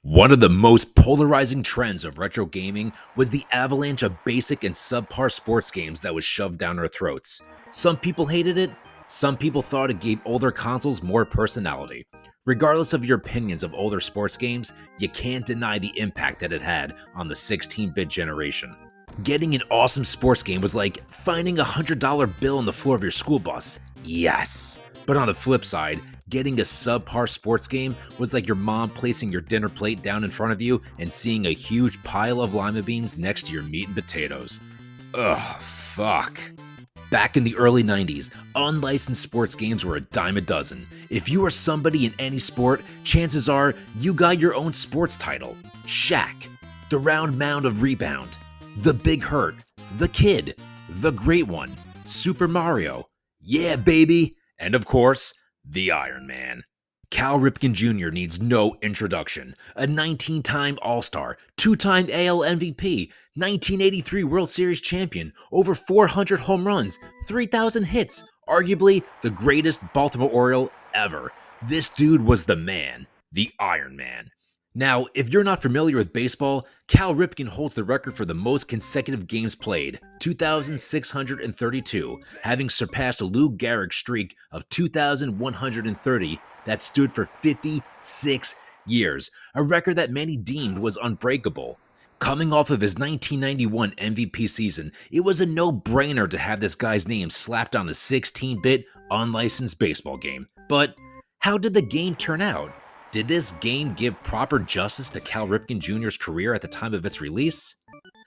One of the most polarizing trends of retro gaming was the avalanche of basic and subpar sports games that was shoved down our throats. Some people hated it, some people thought it gave older consoles more personality. Regardless of your opinions of older sports games, you can't deny the impact that it had on the 16-bit generation. Getting an awesome sports game was like finding a $100 bill on the floor of your school bus. Yes! But on the flip side, getting a subpar sports game was like your mom placing your dinner plate down in front of you and seeing a huge pile of lima beans next to your meat and potatoes. Ugh, fuck. Back in the early 90s, unlicensed sports games were a dime a dozen. If you are somebody in any sport, chances are you got your own sports title. Shaq, The Round Mound of Rebound, The Big Hurt, The Kid, The Great One, Super Mario, yeah baby, and of course, the Iron Man. Cal Ripken Jr. needs no introduction. A 19-time All-Star, 2-time AL MVP, 1983 World Series champion, over 400 home runs, 3,000 hits, arguably the greatest Baltimore Oriole ever. This dude was the man, the Iron Man. Now, if you're not familiar with baseball, Cal Ripken holds the record for the most consecutive games played, 2,632, having surpassed Lou Gehrig's streak of 2,130 that stood for 56 years, a record that many deemed was unbreakable. Coming off of his 1991 MVP season, it was a no-brainer to have this guy's name slapped on a 16-bit, unlicensed baseball game. But how did the game turn out? Did this game give proper justice to Cal Ripken Jr.'s career at the time of its release?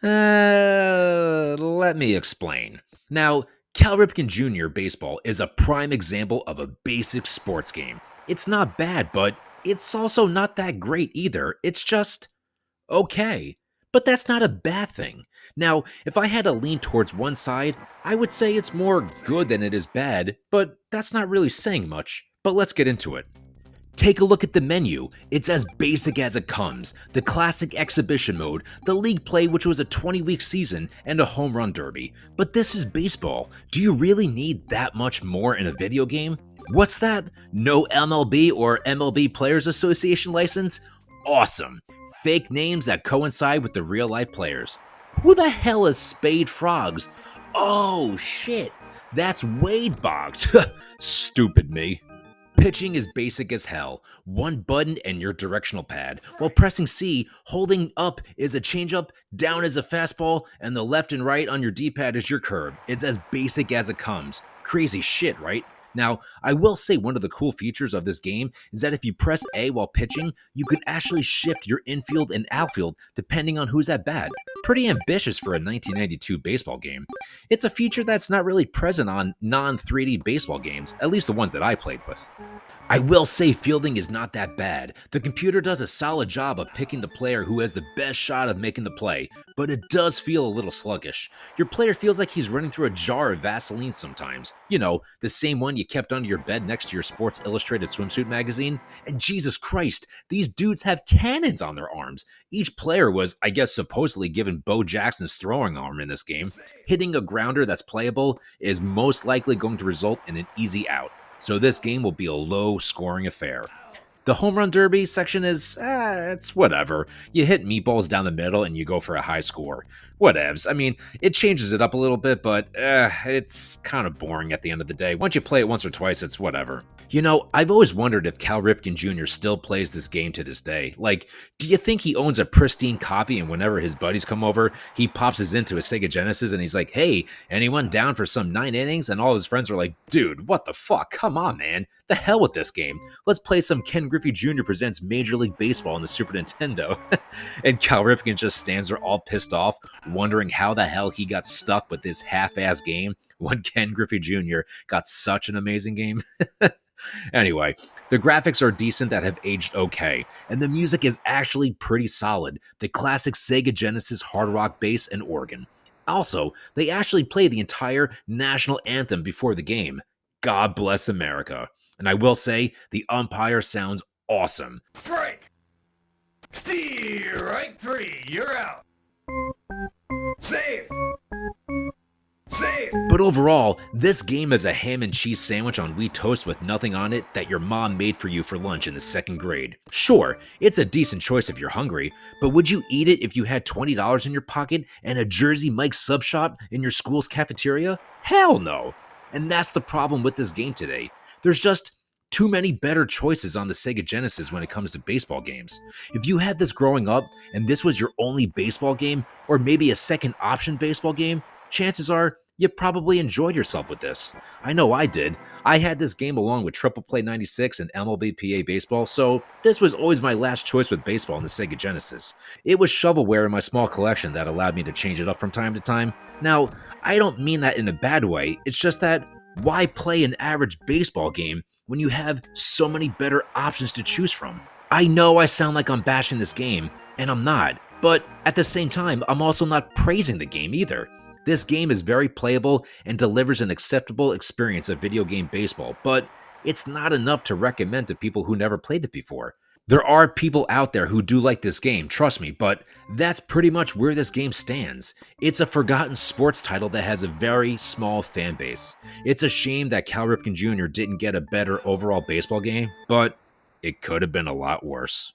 Let me explain. Now, Cal Ripken Jr. Baseball is a prime example of a basic sports game. It's not bad, but it's also not that great either. It's just okay. But that's not a bad thing. Now, if I had to lean towards one side, I would say it's more good than it is bad, but that's not really saying much. But let's get into it. Take a look at the menu. It's as basic as it comes. The classic exhibition mode, the league play which was a 20-week season, and a home run derby. But this is baseball. Do you really need that much more in a video game? What's that? No MLB or MLB Players Association license? Awesome. Fake names that coincide with the real-life players. Who the hell is Spade Frogs? Oh shit, that's Wade Boggs. Stupid me. Pitching is basic as hell. One button and your directional pad. While pressing C, holding up is a changeup, down is a fastball, and the left and right on your D-pad is your curve. It's as basic as it comes. Crazy shit, right? Now, I will say one of the cool features of this game is that if you press A while pitching, you can actually shift your infield and outfield depending on who's at bat. Pretty ambitious for a 1992 baseball game. It's a feature that's not really present on non-3D baseball games, at least the ones that I played with. I will say fielding is not that bad. The computer does a solid job of picking the player who has the best shot of making the play, but it does feel a little sluggish. Your player feels like he's running through a jar of Vaseline sometimes. You know, the same one you kept under your bed next to your Sports Illustrated swimsuit magazine. And Jesus Christ, these dudes have cannons on their arms. Each player was, I guess, supposedly given Bo Jackson's throwing arm in this game. Hitting a grounder that's playable is most likely going to result in an easy out. So this game will be a low-scoring affair. The home run derby section is, it's whatever. You hit meatballs down the middle and you go for a high score. Whatevs. I mean, it changes it up a little bit, but it's kind of boring at the end of the day. Once you play it once or twice, it's whatever. You know, I've always wondered if Cal Ripken Jr. still plays this game to this day. Like, do you think he owns a pristine copy and whenever his buddies come over, he pops his into a Sega Genesis and he's like, hey, anyone down for some 9 innings? And all his friends are like, dude, what the fuck? Come on, man. The hell with this game. Let's play some Ken Griffey Jr. Presents Major League Baseball on the Super Nintendo. And Cal Ripken just stands there all pissed off, wondering how the hell he got stuck with this half-ass game when Ken Griffey Jr. got such an amazing game. Anyway, the graphics are decent that have aged okay, and the music is actually pretty solid, the classic Sega Genesis hard rock bass and organ. Also, they actually play the entire national anthem before the game. God bless America. And I will say, the umpire sounds awesome. Strike! Strike 3, you're out! Save! Save! But But overall, this game is a ham and cheese sandwich on wheat toast with nothing on it that your mom made for you for lunch in the 2nd grade. Sure, it's a decent choice if you're hungry, but would you eat it if you had $20 in your pocket and a Jersey Mike's sub shop in your school's cafeteria? Hell no! And that's the problem with this game today. There's just too many better choices on the Sega Genesis when it comes to baseball games. If you had this growing up and this was your only baseball game, or maybe a second option baseball game, chances are you probably enjoyed yourself with this. I know I did. I had this game along with Triple Play 96 and MLB PA Baseball, so this was always my last choice with baseball in the Sega Genesis. It was shovelware in my small collection that allowed me to change it up from time to time. Now, I don't mean that in a bad way, it's just that why play an average baseball game when you have so many better options to choose from? I know I sound like I'm bashing this game, and I'm not, but at the same time, I'm also not praising the game either. This game is very playable and delivers an acceptable experience of video game baseball, but it's not enough to recommend to people who never played it before. There are people out there who do like this game, trust me, but that's pretty much where this game stands. It's a forgotten sports title that has a very small fan base. It's a shame that Cal Ripken Jr. didn't get a better overall baseball game, but it could have been a lot worse.